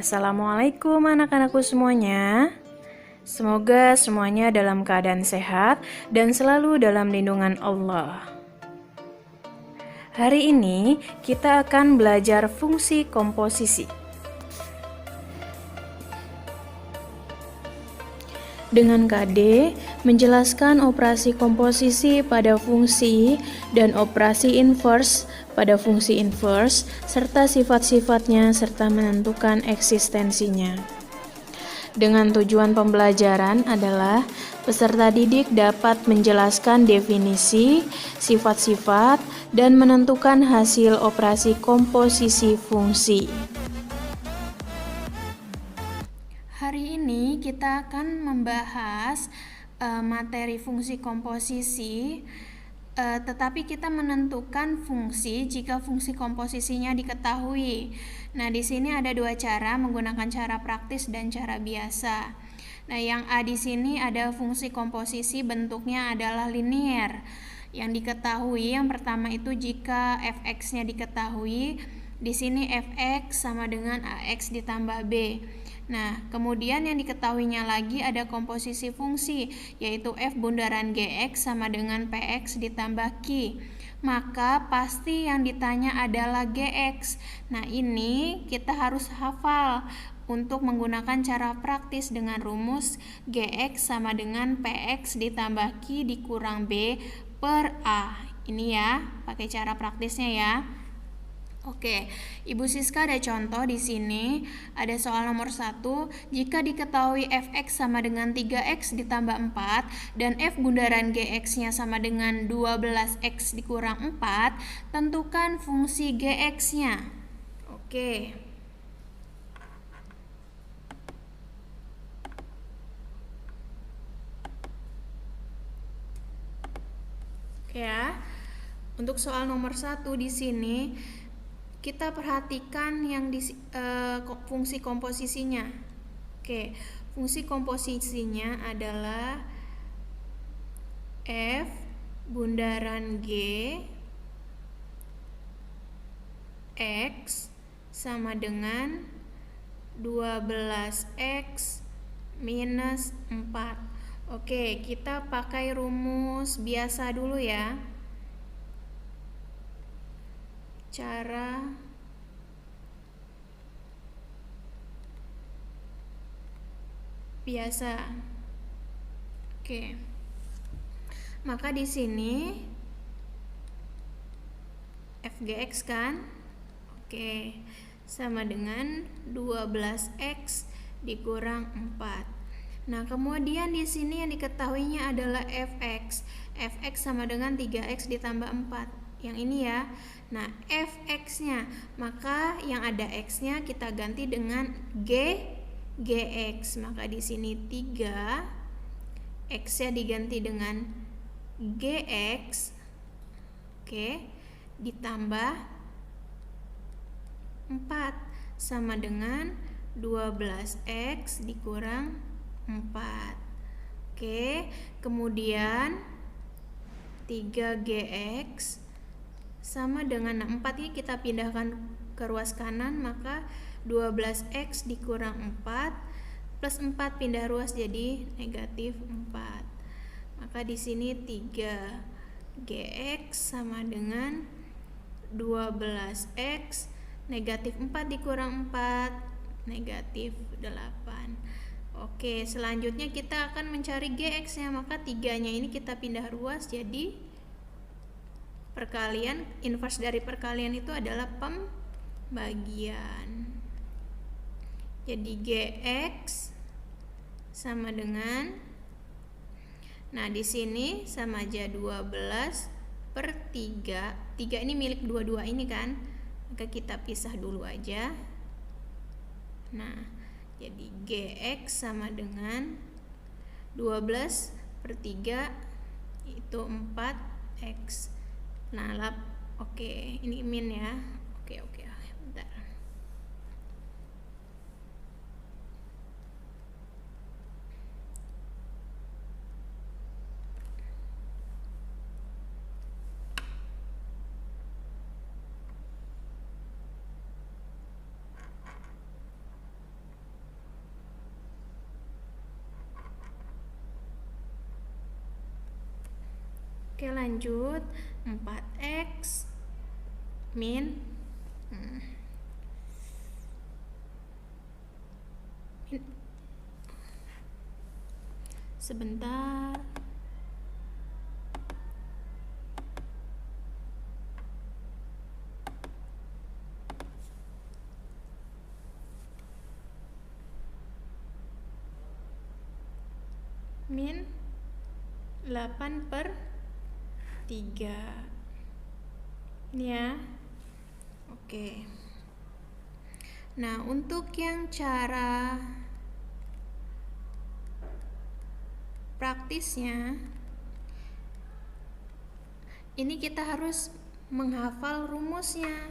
Assalamualaikum anak-anakku semuanya. Semoga semuanya dalam keadaan sehat dan selalu dalam lindungan Allah. Hari ini kita akan belajar fungsi komposisi. Dengan KD, menjelaskan operasi komposisi pada fungsi dan operasi inverse pada fungsi inverse, serta sifat-sifatnya serta menentukan eksistensinya. Dengan tujuan pembelajaran adalah peserta didik dapat menjelaskan definisi, sifat-sifat, dan menentukan hasil operasi komposisi fungsi. Hari ini kita akan membahas materi fungsi komposisi, tetapi kita menentukan fungsi jika fungsi komposisinya diketahui. Nah, di sini ada dua cara, menggunakan cara praktis dan cara biasa. Nah, yang A di sini ada fungsi komposisi bentuknya adalah linear. Yang diketahui yang pertama itu jika fx-nya diketahui, di sini fx sama dengan ax ditambah b. Nah, kemudian yang diketahuinya lagi ada komposisi fungsi, yaitu f bundaran gx sama dengan px ditambah q. Maka pasti yang ditanya adalah gx. Nah, ini kita harus hafal untuk menggunakan cara praktis dengan rumus gx sama dengan px ditambah q dikurang b per a. Ini ya, pakai cara praktisnya ya. Oke, Ibu Siska ada contoh di sini. Ada soal nomor 1, jika diketahui fx sama dengan 3x ditambah 4 dan f bundaran gx-nya sama dengan 12x dikurang 4, tentukan fungsi gx-nya. Oke. Oke ya. Untuk soal nomor 1 di sini kita perhatikan yang di fungsi komposisinya. Oke, fungsi komposisinya adalah f bundaran g x sama dengan 12x minus 4. Oke, kita pakai rumus biasa dulu ya. Cara biasa. Oke. Maka di sini fgx kan? Oke. Sama dengan 12x dikurang 4. Nah, kemudian di sini yang diketahuinya adalah fx. Fx sama dengan 3x ditambah 4. Yang ini ya. Nah, fx-nya, maka yang ada x-nya kita ganti dengan gx. Maka di sini 3, x-nya diganti dengan gx. Oke, ditambah 4 sama dengan 12x dikurang 4. Oke, kemudian 3gx sama dengan 4 ini kita pindahkan ke ruas kanan, maka 12x dikurang 4 plus 4 pindah ruas jadi negatif 4. Maka di sini 3gx sama dengan 12x negatif 4 dikurang 4 negatif 8. Oke, selanjutnya kita akan mencari gx-nya, maka 3-nya ini kita pindah ruas jadi perkalian, inverse dari perkalian itu adalah pembagian. Jadi gx sama dengan, nah di sini sama aja 12 per 3. 3 ini milik dua-dua ini kan, maka kita pisah dulu aja. Nah, jadi gx sama dengan 12 per 3 itu 4x. Nah, oke, ini min ya. Oke, bentar. Oke, lanjut. 4x min sebentar. Min 8/3. Ini ya. Oke. Nah, untuk yang cara praktisnya, ini kita harus menghafal rumusnya.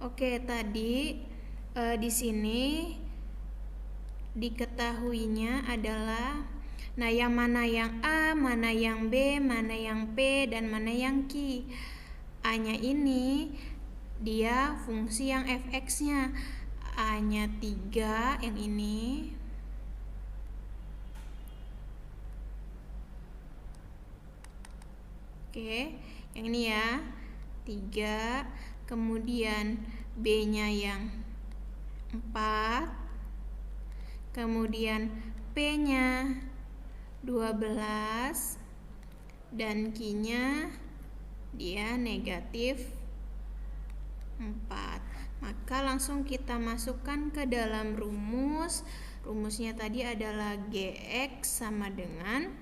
Oke, tadi di sini diketahuinya adalah, nah, yang mana yang A, mana yang B, mana yang P, dan mana yang Q. A-nya ini dia fungsi yang fx-nya. A-nya 3, yang ini. Oke, yang ini ya, 3. Kemudian B-nya yang 4. Kemudian P-nya 12. Dan Q-nya dia negatif 4. Maka langsung kita masukkan ke dalam rumus. Rumusnya tadi adalah Gx sama dengan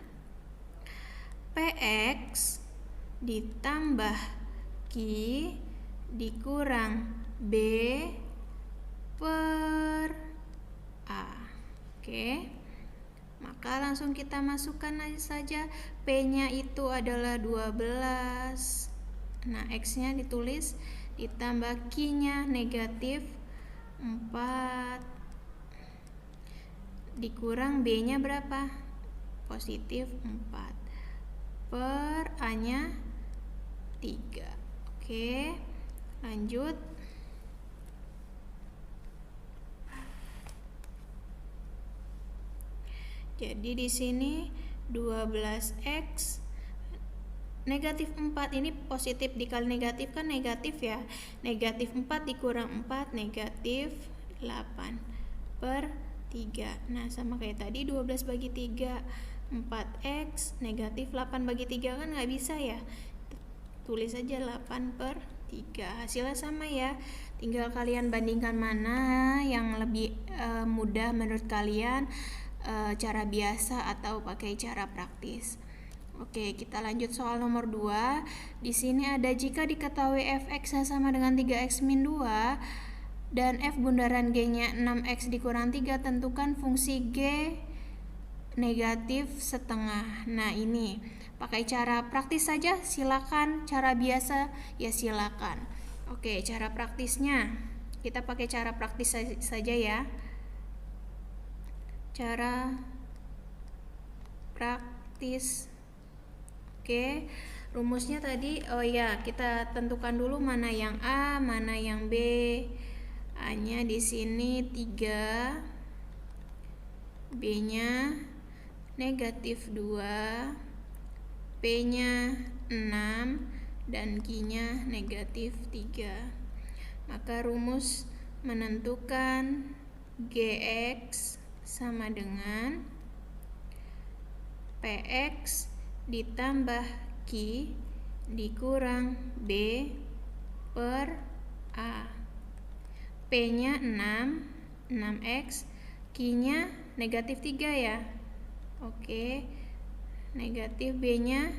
Px ditambah Q dikurang B per A. Oke. Maka langsung kita masukkan saja. P-nya itu adalah 12. Nah, X-nya ditulis ditambah Q-nya negatif 4 dikurang B-nya berapa? Positif 4 per A-nya 3. Oke, lanjut. Jadi di sini 12x negatif 4, ini positif dikali negatif kan negatif ya. Negatif 4 dikurang 4 negatif 8 per 3. Nah, sama kayak tadi 12 bagi 3. 4x negatif 8 bagi 3 kan nggak bisa ya. Tulis saja 8 per 3. Hasilnya sama ya. Tinggal kalian bandingkan mana yang lebih mudah menurut kalian, cara biasa atau pakai cara praktis. Oke, kita lanjut soal nomor 2. Di sini ada jika diketahui fx sama dengan 3x min 2 dan f bundaran g-nya 6x dikurang 3, tentukan fungsi g negatif setengah. Nah, ini pakai cara praktis saja silakan, cara biasa ya silakan. Oke, cara praktisnya kita pakai cara praktis saja ya. Cara praktis. Oke, rumusnya tadi, kita tentukan dulu mana yang A, mana yang B. A-nya di sini 3, B-nya negatif 2, P-nya 6, dan Q-nya negatif 3. Maka rumus menentukan Gx sama dengan Px ditambah Q dikurang B per A. P-nya 6x, Q-nya negatif 3 ya. Oke, negatif B-nya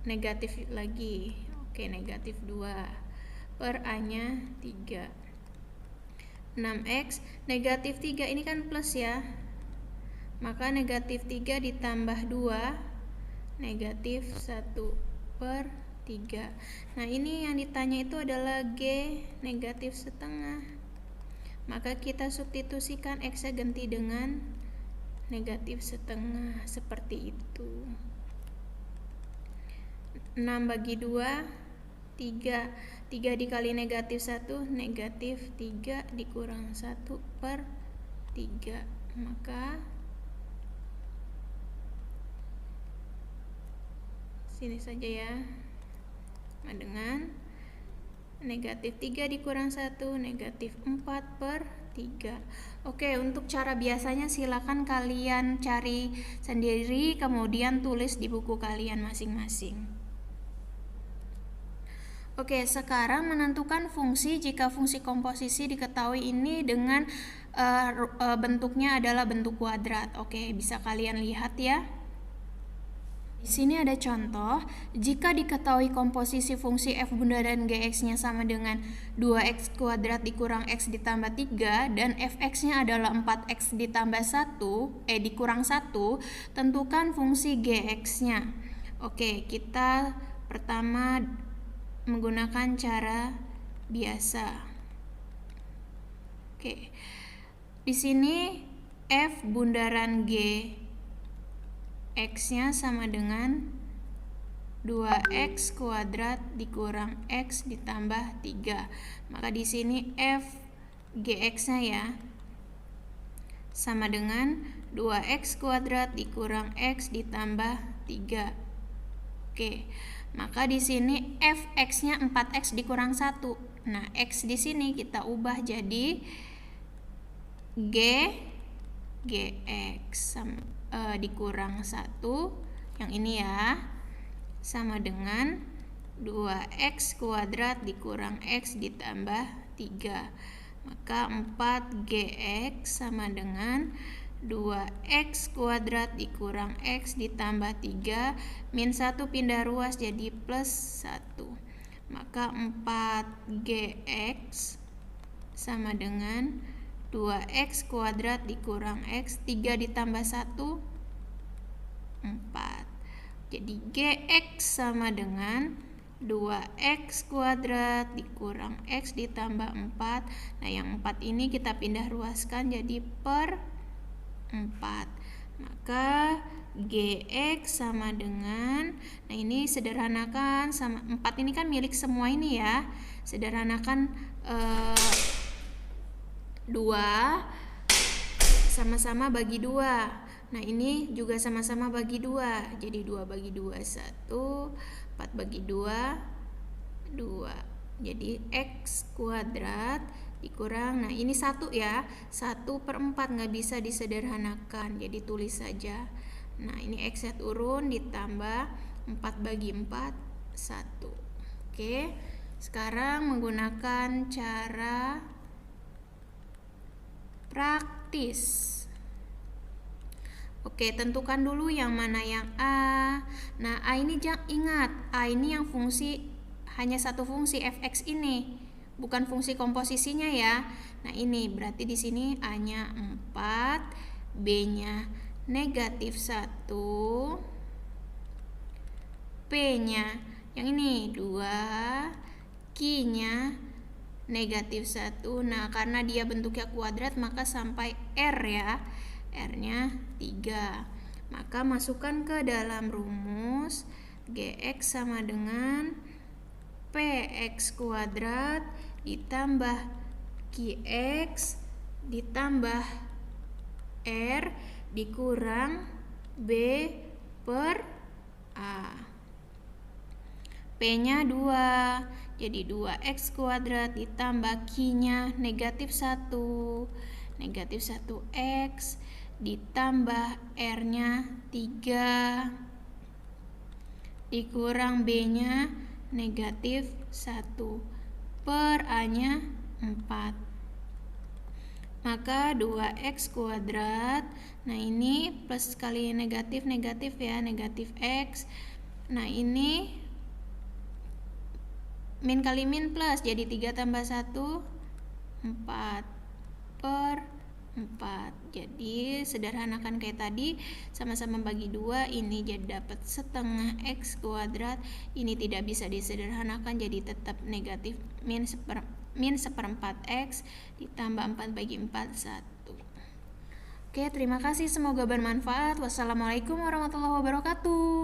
negatif lagi. Oke, negatif 2 per A-nya 3. 6x negatif 3 ini kan plus ya. Maka negatif 3 ditambah 2 negatif 1 per 3. Nah, ini yang ditanya itu adalah G negatif setengah. Maka kita substitusikan X-nya ganti dengan negatif setengah seperti itu. 6 bagi 2 3. 3 dikali negatif 1 negatif 3 dikurang 1 per 3. Maka sini saja ya, sama dengan negatif 3 dikurang 1, negatif 4/3. Oke, untuk cara biasanya silakan kalian cari sendiri, kemudian tulis di buku kalian masing-masing. Oke, sekarang menentukan fungsi jika fungsi komposisi diketahui ini dengan bentuknya adalah bentuk kuadrat. Oke, bisa kalian lihat ya. Di sini ada contoh, jika diketahui komposisi fungsi f bundaran gx-nya sama dengan 2x kuadrat dikurang x ditambah 3 dan fx-nya adalah 4x ditambah 1, dikurang 1, tentukan fungsi gx-nya. Oke, kita pertama menggunakan cara biasa. Oke. Di sini f bundaran g x-nya sama dengan 2x kuadrat dikurang x ditambah 3. Maka di sini f gx-nya ya sama dengan 2x kuadrat dikurang x ditambah 3. Oke. Maka di sini fx-nya 4x dikurang 1. Nah, x di sini kita ubah jadi gx dikurang 1, yang ini ya, sama dengan 2x kuadrat dikurang x ditambah 3. Maka 4gx sama dengan 2x kuadrat dikurang x ditambah 3, min 1 pindah ruas jadi plus 1. Maka 4gx sama dengan 2x kuadrat dikurang x, 3 ditambah 1, 4. Jadi gx sama dengan 2x kuadrat dikurang x ditambah 4. Nah, yang 4 ini kita pindah ruaskan jadi per 4. Maka gx sama dengan, nah ini sederhanakan, sama 4 ini kan milik semua ini ya, sederhanakan 2 sama-sama bagi 2. Nah, ini juga sama-sama bagi 2. Jadi 2 bagi 2 1, 4 bagi 2 2. Jadi x kuadrat dikurang, nah ini 1 ya, 1/4 nggak bisa disederhanakan, jadi tulis saja. Nah, ini x-nya turun ditambah 4 bagi 4 1. Oke, sekarang menggunakan cara praktis. Oke, tentukan dulu yang mana yang A. Nah, A ini ingat, A ini yang fungsi, hanya satu fungsi fx ini, bukan fungsi komposisinya ya. Nah, ini berarti di sini A-nya 4, B-nya negatif 1, P-nya yang ini 2, Q-nya negatif 1. Nah, karena dia bentuknya kuadrat maka sampai R ya, R-nya 3. Maka masukkan ke dalam rumus gx sama dengan px kuadrat ditambah qx ditambah r dikurang b per a. P-nya 2, jadi 2x kuadrat ditambah Q-nya negatif 1, negatif 1x ditambah R-nya 3 dikurang B-nya negatif 1 per A-nya 4. Maka 2x kuadrat, nah ini plus kali negatif ya, negatif x. Nah, ini min kali min plus, jadi 3 tambah 1 4 per 4. Jadi sederhanakan kayak tadi, sama-sama bagi 2, ini jadi dapat setengah x kuadrat. Ini tidak bisa disederhanakan, jadi tetap negatif min 1/4 x ditambah 4 bagi 4 1. Oke, terima kasih, semoga bermanfaat. Wassalamualaikum warahmatullahi wabarakatuh.